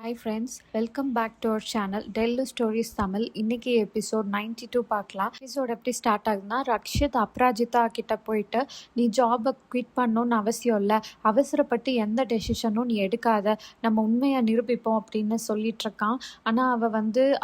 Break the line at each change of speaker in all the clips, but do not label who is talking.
High friends, welcome back to our channel tell stories Tamil. இன்னைக்கு episode 92 பார்க்கலாம். Episode எப்படி start ஆகுதுன்னா, ரக்ஷித் அப்ராஜிதா கிட்ட போயிட்டு, நீ ஜாபை குவிட் பண்ணணும்னு அவசியம் இல்லை, அவசரப்பட்டு எந்த டெசிஷனும் நீ எடுக்காத, நம்ம உண்மையை நிரூபிப்போம் அப்படின்னு சொல்லிட்டு இருக்கான். ஆனால்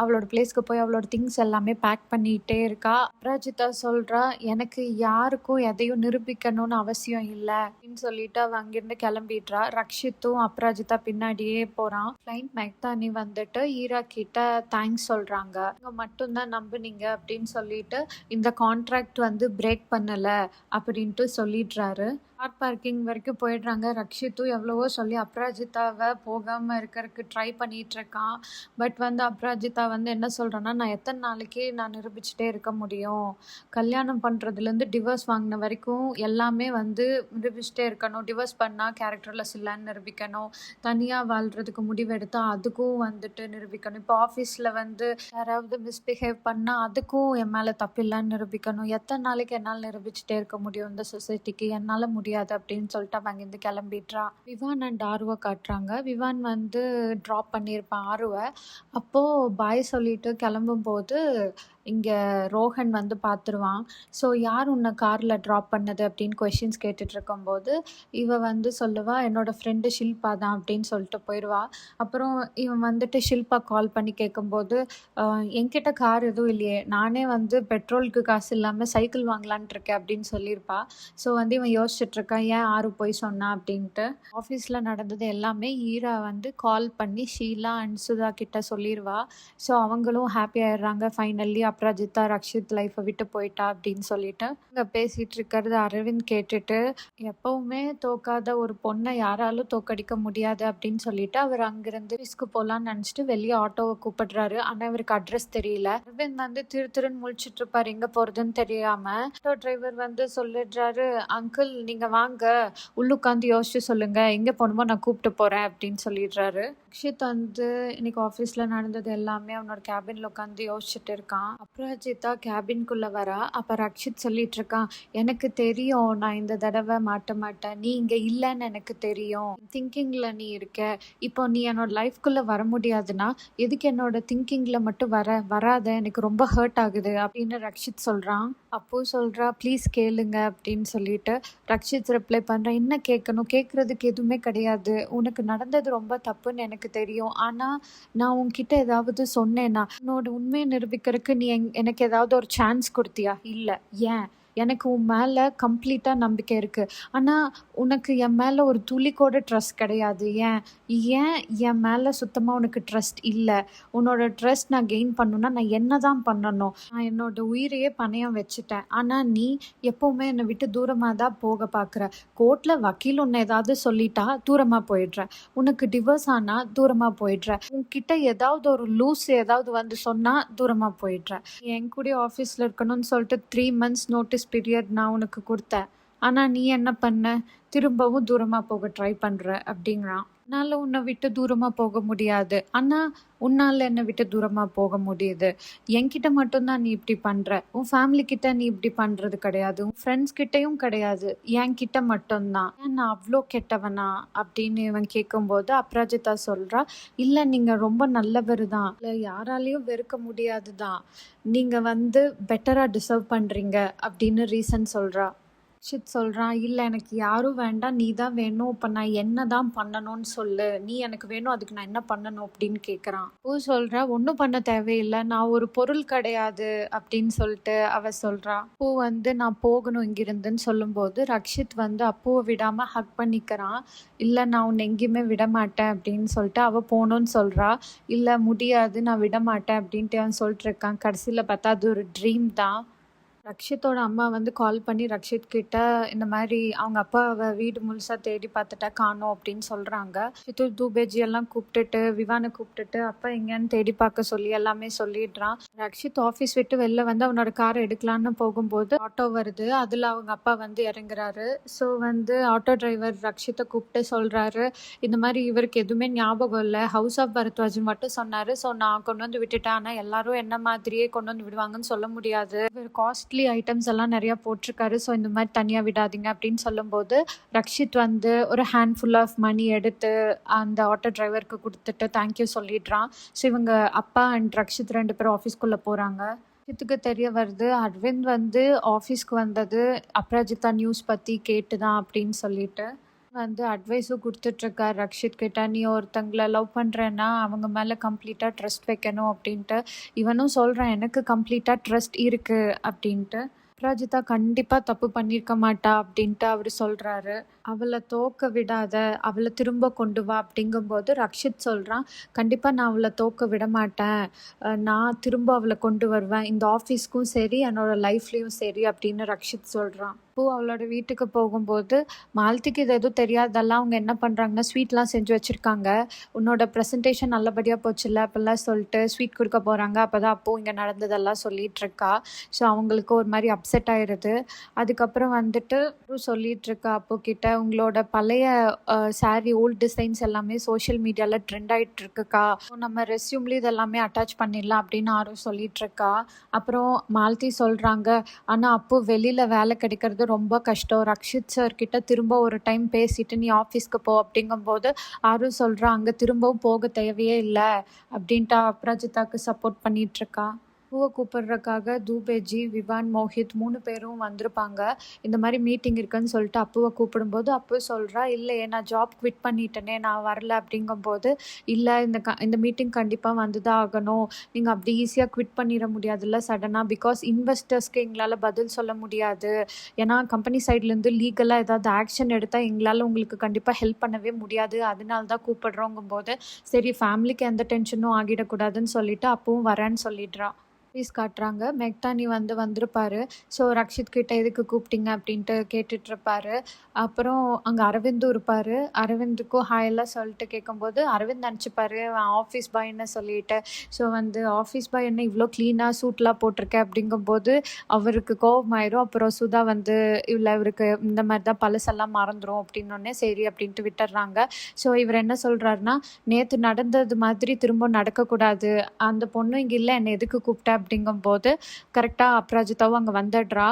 அவளோட பிளேஸ்க்கு போய் அவளோட திங்ஸ் எல்லாமே பேக் பண்ணிகிட்டே இருக்கா. அப்ராஜிதா சொல்கிறா, எனக்கு யாருக்கும் எதையும் நிரூபிக்கணும்னு அவசியம் இல்லை அப்படின்னு சொல்லிட்டு அவள் அங்கேருந்து கிளம்பிடுறா. ரக்ஷித்தும் அப்ராஜிதா பின்னாடியே போகிறான். மெக்தானி வந்துட்டு ஈரா கிட்ட தேங்க்ஸ் சொல்றாங்க. நீங்க மட்டும்தான் நம்புனீங்க அப்படின்னு சொல்லிட்டு இந்த கான்ட்ராக்ட் பிரேக் பண்ணல அப்படின்ட்டு சொல்லிடுறாரு. கார் பார்க்கிங் வரைக்கும் போயிடுறாங்க. ரக்ஷித்தும் எவ்வளவோ சொல்லி அப்ராஜிதாவை போகாமல் இருக்கிறதுக்கு ட்ரை பண்ணிட்டு இருக்கான். பட் அப்ராஜிதா என்ன சொல்கிறேன்னா, நான் எத்தனை நாளைக்கு நான் நிரூபிச்சுட்டே இருக்க முடியும், கல்யாணம் பண்ணுறதுலேருந்து டிவோர்ஸ் வாங்கின வரைக்கும் எல்லாமே நிரூபிச்சுட்டே இருக்கணும், டிவோர்ஸ் பண்ணால் கேரக்டர்லெஸ் இல்லைன்னு நிரூபிக்கணும், தனியாக வாழ்கிறதுக்கு முடிவெடுத்தால் அதுக்கும் நிரூபிக்கணும், இப்போ ஆஃபீஸில் யாராவது மிஸ்பிஹேவ் பண்ணால் அதுக்கும் என் மேலே தப்பு இல்லைன்னு நிரூபிக்கணும், எத்தனை நாளைக்கு என்னால் நிரூபிச்சுட்டே இருக்க முடியும் இந்த சொசைட்டிக்கு, என்னால் முடியாது அப்படின்னு சொல்லிட்டு அவன் அங்கேருந்து கிளம்பிடுறா. விவான் அண்ட் ஆர்வை காட்டுறாங்க. விவான் ட்ராப் பண்ணியிருப்பான் ஆர்வை. அப்போது பாய் சொல்லிட்டு கிளம்பும்போது இங்கே ரோஹன் பார்த்துருவான். ஸோ யார் உன்னை காரில் ட்ராப் பண்ணது அப்படின்னு கொஷின்ஸ் கேட்டுட்டு இருக்கும்போது இவ சொல்லுவா, என்னோடய ஃப்ரெண்டு ஷில்பா தான் அப்படின்னு சொல்லிட்டு போயிடுவா. அப்புறம் இவன் ஷில்பா கால் பண்ணி கேட்கும்போது, என்கிட்ட கார் எதுவும் இல்லையே, நானே பெட்ரோலுக்கு காசு இல்லாமல் சைக்கிள் வாங்கலான்ட்டு இருக்கேன் அப்படின்னு சொல்லியிருப்பா. ஸோ இவன் யோசிச்சுட்ருக்கான், ஏன் ஆறு போய் சொன்னான் அப்படின்ட்டு. ஆஃபீஸில் நடந்தது எல்லாமே ஈரா கால் பண்ணி ஷீலா அண்ட் சுதா கிட்ட சொல்லிடுவா. ஸோ அவங்களும் ஹாப்பி ஆயிடுறாங்க. ஃபைனல்லி அப்ராஜிதா ரக்ஷித் லைஃப்பை விட்டு போயிட்டா அப்படின்னு சொல்லிட்டு அங்கே பேசிகிட்டு இருக்கிறது அரவிந்த் கேட்டுட்டு, எப்பவுமே தோக்காத ஒரு பொண்ணை யாராலும் தோக்கடிக்க முடியாது அப்படின்னு சொல்லிட்டு அவர் அங்கிருந்து ஆஃபீஸ்க்கு போகலான்னு நினச்சிட்டு வெளியே ஆட்டோவை கூப்பிடுறாரு. ஆனால் இவருக்கு அட்ரஸ் தெரியல. அரவிந்த் திருன்னு முழிச்சிட்டு இருப்பார், எங்கே போகிறதுன்னு தெரியாமல். ஆட்டோ டிரைவர் சொல்லிடுறாரு, அங்கிள் நீங்கள் வாங்க, உள்ளுக்காந்து யோசிச்சு சொல்லுங்க, எங்கே போகணுமோ நான் கூப்பிட்டு போகிறேன் அப்படின்னு சொல்லிடுறாரு. ரக்ஷித் இன்னைக்கு ஆஃபீஸில் நடந்தது எல்லாமே அவனோட கேபினில் உட்காந்து யோசிச்சுட்டு இருக்கான். அப்ராஜிதா கேபின்குள்ளே வரா. அப்போ ரக்ஷித் சொல்லிட்டு இருக்கான், எனக்கு தெரியும் நான் இந்த தடவை மாட்ட மாட்டேன், நீ இங்கே இல்லைன்னு எனக்கு தெரியும், திங்கிங்கில் நீ இருக்க, இப்போ நீ என்னோட லைஃப்குள்ளே வர முடியாதுன்னா எதுக்கு என்னோட திங்கிங்கில் மட்டும் வராத, எனக்கு ரொம்ப ஹர்ட் ஆகுது அப்படின்னு ரக்ஷித் சொல்கிறான். அப்போ சொல்கிறா, ப்ளீஸ் கேளுங்க அப்படின்னு சொல்லிட்டு ரக்ஷித் ரிப்ளை பண்ணுறான், என்ன கேட்கணும், கேட்குறதுக்கு எதுவுமே கிடையாது, உனக்கு நடந்தது ரொம்ப தப்புன்னு எனக்கு தெரியும், ஆனால் நான் உன்கிட்ட ஏதாவது சொன்னேன்னா உன்னோட உண்மையை நிரூபிக்கிறதுக்கு நீ எனக்கு ஏதாவது ஒரு சான்ஸ் கொடுத்தியா? இல்லை. ஏன்? எனக்கு உன் மேலே கம்ப்ளீட்டாக நம்பிக்கை இருக்குது, ஆனால் உனக்கு என் மேலே ஒரு துளி கூட ட்ரஸ்ட் கிடையாது. ஏன் என் மேலே சுத்தமாக உனக்கு ட்ரஸ்ட் இல்லை? உன்னோட ட்ரஸ்ட் நான் கெயின் பண்ணணுன்னா நான் என்ன தான் பண்ணணும்? நான் என்னோட உயிரையே பணயம் வச்சுட்டேன், ஆனால் நீ எப்போவுமே என்னை விட்டு தூரமாக தான் போக பார்க்குற. கோர்ட்டில் வக்கீல் உன்னை ஏதாவது சொல்லிட்டா தூரமாக போயிடுற, உனக்கு டிவோர்ஸ் ஆனால் தூரமாக போயிடுற, உன்கிட்ட ஏதாவது ஒரு லூஸ் ஏதாவது சொன்னால் தூரமாக போயிடுற. என் கூட ஆஃபீஸில் இருக்கணும்னு சொல்லிட்டு 3 months நோட்டீஸ் பீரியட் நான் உனக்கு கொடுத்தேன், ஆனால் நீ என்ன பண்ண, திரும்பவும் தூரமாக போக ட்ரை பண்ணுற அப்படிங்கிறான். என்னால் உன்னை விட்டு தூரமாக போக முடியாது, ஆனால் உன்னால் என்னை விட்டு தூரமாக போக முடியுது. என்கிட்ட மட்டும்தான் நீ இப்படி பண்ணுற, உன் ஃபேமிலி கிட்ட நீ இப்படி பண்ணுறது கிடையாது, உன் ஃப்ரெண்ட்ஸ் கிட்டையும் கிடையாது, என்கிட்ட மட்டும்தான். ஏன் நான் அவ்வளோ கெட்டவனா அப்படின்னு இவன் கேட்கும்போது அப்ராஜிதா சொல்கிறா, இல்லை நீங்கள் ரொம்ப நல்லவர் தான், இல்லை யாராலையும் வெறுக்க முடியாது தான், நீங்கள் பெட்டராக டிசர்வ் பண்ணுறீங்க அப்படின்னு ரீசன் சொல்கிறா. ரக்ஷித் சொல்கிறான், இல்லை எனக்கு யாரும் வேண்டாம், நீ தான் வேணும், இப்போ நான் என்ன தான் பண்ணணும்னு சொல்லு, நீ எனக்கு வேணும், அதுக்கு நான் என்ன பண்ணணும் அப்படின்னு கேட்குறான். பூ சொல்கிறா, ஒன்றும் பண்ண தேவையில்லை, நான் ஒரு பொருள் கிடையாது அப்படின்னு சொல்லிட்டு அவ சொல்கிறா. பூ நான் போகணும் இங்கிருந்துன்னு சொல்லும்போது ரக்ஷித் அப்பூவை விடாமல் ஹக் பண்ணிக்கிறான். இல்லை நான் உன்னை எங்கேயுமே விட மாட்டேன் அப்படின்னு சொல்லிட்டு அவள் போகணுன்னு சொல்கிறா. இல்லை முடியாது, நான் விட மாட்டேன் அப்படின்ட்டு அவன் சொல்லிட்டு இருக்கான். கடைசியில் பார்த்தா அது ஒரு ட்ரீம் தான். ரக்ஷித்தோட அம்மா கால் பண்ணி ரக்ஷித் கிட்ட இந்த மாதிரி அவங்க அப்பாவை வீடு முழுசாக தேடி பார்த்துட்டா காணோம் அப்படின்னு சொல்கிறாங்க. ரக்ஷித்து தூபேஜி எல்லாம் கூப்பிட்டுட்டு விவானை கூப்பிட்டுட்டு அப்பா எங்கேன்னு தேடி பார்க்க சொல்லி எல்லாமே சொல்லிடுறான். ரக்ஷித் ஆஃபீஸ் விட்டு வெளில அவனோட காரை எடுக்கலான்னு போகும்போது ஆட்டோ வருது. அதில் அவங்க அப்பா இறங்குறாரு. ஸோ ஆட்டோ டிரைவர் ரக்ஷித்தை கூப்பிட்டு சொல்கிறாரு, இந்த மாதிரி இவருக்கு எதுவுமே ஞாபகம் இல்லை, ஹவுஸ் ஆஃப் பரத்வாஜ் மட்டும் சொன்னார், ஸோ நான் கொண்டு விட்டுட்டேன், ஆனால் எல்லாரும் என்ன மாதிரியே கொண்டு விடுவாங்கன்னு சொல்ல முடியாது, இவர் காஸ்ட் காஸ்ட்லி ஐட்டம்ஸ் எல்லாம் நிறையா போட்டிருக்காரு. ஸோ இந்த மாதிரி தனியாக விடாதீங்க அப்படின்னு சொல்லும்போது ரக்ஷித் வந்து ஒரு ஹேண்ட்ஃபுல் ஆஃப் மணி எடுத்து அந்த ஆட்டோ டிரைவருக்கு கொடுத்துட்டு தேங்க்யூ சொல்லிடுறான். ஸோ இவங்க அப்பா அண்ட் ரக்ஷித் 2 பேரும் ஆஃபீஸ்க்குள்ளே போகிறாங்க. ரக்ஷித்துக்கு தெரிய வருது அரவிந்த் வந்து ஆஃபீஸ்க்கு வந்தது அப்ராஜிதா நியூஸ் பற்றி கேட்டு தான் அப்படின்னு சொல்லிட்டு வந்து அட்வைஸும் கொடுத்துட்ருக்கார் ரக்ஷித் கிட்ட. நீ ஒருத்தங்களை லவ் பண்ணுறேன்னா அவங்க மேலே கம்ப்ளீட்டாக ட்ரஸ்ட் வைக்கணும் அப்படின்ட்டு. இவனும் சொல்கிறான் எனக்கு கம்ப்ளீட்டாக ட்ரஸ்ட் இருக்குது அப்படின்ட்டு. அப்ராஜிதா கண்டிப்பாக தப்பு பண்ணியிருக்க மாட்டா அப்படின்ட்டு அவர் சொல்கிறாரு. அவளை தோக்க விடாத, அவளை திரும்ப கொண்டு வா அப்படிங்கும்போது ரக்ஷித் சொல்கிறான் கண்டிப்பாக நான் அவளை தோக்க விட மாட்டேன், நான் திரும்ப அவளை கொண்டு வருவேன், இந்த ஆஃபீஸ்க்கும் சரி என்னோட லைஃப்லேயும் சரி அப்படின்னு ரக்ஷித் சொல்கிறான். அப்போது அவளோட வீட்டுக்கு போகும்போது மாலதிக்கு இது எதுவும் தெரியாதெல்லாம் அவங்க என்ன பண்ணுறாங்கன்னா ஸ்வீட்லாம் செஞ்சு வச்சுருக்காங்க. உன்னோட ப்ரெசன்டேஷன் நல்லபடியாக போச்சுல்ல அப்படிலாம் சொல்லிட்டு ஸ்வீட் கொடுக்க போகிறாங்க. அப்போ தான் அப்போது இங்கே நடந்ததெல்லாம் சொல்லிகிட்ருக்கா. ஸோ அவங்களுக்கு ஒரு மாதிரி அப்செட் ஆயிடுது. அதுக்கப்புறம் வந்துட்டு சொல்லிகிட்ருக்கா அப்போ கிட்ட உங்களோட பழைய சாரீ ஓல்ட் டிசைன்ஸ் எல்லாமே சோஷியல் மீடியாவில் ட்ரெண்ட் ஆகிட்டு இருக்குக்கா, நம்ம ரெஸ்யூம்லேயும் இதெல்லாமே அட்டாச் பண்ணிடலாம் அப்படின்னு ஆரும் சொல்லிகிட்ருக்கா. அப்புறம் மாலதி சொல்கிறாங்க ஆனால் அப்போ வெளியில் வேலை கிடைக்கிறது ரொம்ப கஷ்டம், ரக்ஷித் சார் கிட்ட திரும்ப ஒரு டைம் பேசிட்டு நீ ஆஃபீஸ்க்கு போ அப்படிங்கும்போது ஆரும் சொல்கிறா அங்கே திரும்பவும் போக தேவையே இல்லை அப்படின்ட்டு அப்ராஜிதாவுக்கு சப்போர்ட் பண்ணிகிட்ருக்கா. பூவை கூப்பிட்றதுக்காக தூபேஜி, விவான், மோஹித் 3 பேரும் வந்திருப்பாங்க. இந்த மாதிரி மீட்டிங் இருக்குன்னு சொல்லிட்டு அப்புவை கூப்பிடும்போது அப்பு சொல்கிறா இல்லையே நான் ஜாப் குவிட் பண்ணிட்டேனே நான் வரல அப்படிங்கும்போது இல்லை இந்த மீட்டிங் கண்டிப்பாக வந்து தான் ஆகணும், நீங்கள் அப்படி ஈஸியாக குவிட் பண்ணிட முடியாதுல்ல சடனாக, பிகாஸ் இன்வெஸ்டர்ஸ்க்கு எங்களால் பதில் சொல்ல முடியாது, ஏன்னா கம்பெனி சைட்லேருந்து லீகலாக ஏதாவது ஆக்ஷன் எடுத்தால் எங்களால் உங்களுக்கு கண்டிப்பாக ஹெல்ப் பண்ணவே முடியாது, அதனால தான் கூப்பிடுறோங்கும்போது சரி ஃபேமிலிக்கு எந்த டென்ஷனும் ஆகிடக்கூடாதுன்னு சொல்லிட்டு அப்பவும் வரேன்னு சொல்லிடுறா. ஆஃபீஸ் காட்டுறாங்க. மெக்டானி வந்திருப்பாரு. ஸோ ரக்ஷித் கிட்ட எதுக்கு கூப்பிட்டீங்க அப்படின்ட்டு கேட்டுட்ருப்பாரு. அப்புறம் அங்கே அரவிந்தும் இருப்பார். அரவிந்துக்கும் ஹாயெல்லாம் சொல்லிட்டு கேட்கும்போது அரவிந்த் நினச்சிப்பாரு அவன் ஆஃபீஸ் பாய்ன்னு சொல்லிட்டு. ஸோ வந்து ஆஃபீஸ் பாய் என்ன இவ்வளோ க்ளீனாக சூட்லாம் போட்டிருக்கேன் அப்படிங்கும்போது அவருக்கு கோபமாயிரும். அப்புறம் சுதா வந்து இவருக்கு இந்த மாதிரி தான் பழசெல்லாம் மறந்துடும் அப்படின்னோடனே சரி அப்படின்ட்டு விட்டுடுறாங்க. ஸோ இவர் என்ன சொல்கிறாருன்னா நேற்று நடந்தது மாதிரி திரும்ப நடக்கக்கூடாது, அந்த பொண்ணு இங்கே இல்லை என்னை எதுக்கு கூப்பிட்ட அப்படிங்கும்போது கரெக்டாக அப்ராஜிதாவும் அங்கே வந்துடுறா.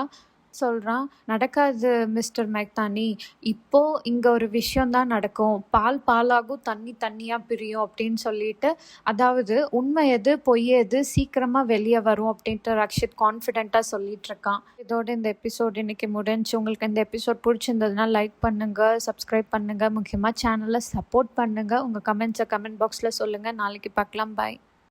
சொல்கிறான் நடக்காது மிஸ்டர் மெக்தானி, இப்போது இங்கே ஒரு விஷயந்தான் நடக்கும், பால் பாலாகும் தண்ணி தண்ணியாக பிரியும் அப்படின்னு சொல்லிட்டு, அதாவது உண்மை எது பொய் எது சீக்கிரமாக வெளியே வரும் அப்படின்ட்டு ரக்ஷித் கான்ஃபிடென்ட்டாக சொல்லிகிட்ருக்கான். இதோட இந்த எபிசோட் இன்றைக்கி முடிஞ்சு. உங்களுக்கு இந்த எபிசோட் பிடிச்சிருந்ததுன்னா லைக் பண்ணுங்கள், சப்ஸ்கிரைப் பண்ணுங்கள், முக்கியமாக சேனலை சப்போர்ட் பண்ணுங்கள், உங்கள் கமெண்ட்ஸை கமெண்ட் பாக்ஸில் சொல்லுங்கள். நாளைக்கு பார்க்கலாம். பாய்.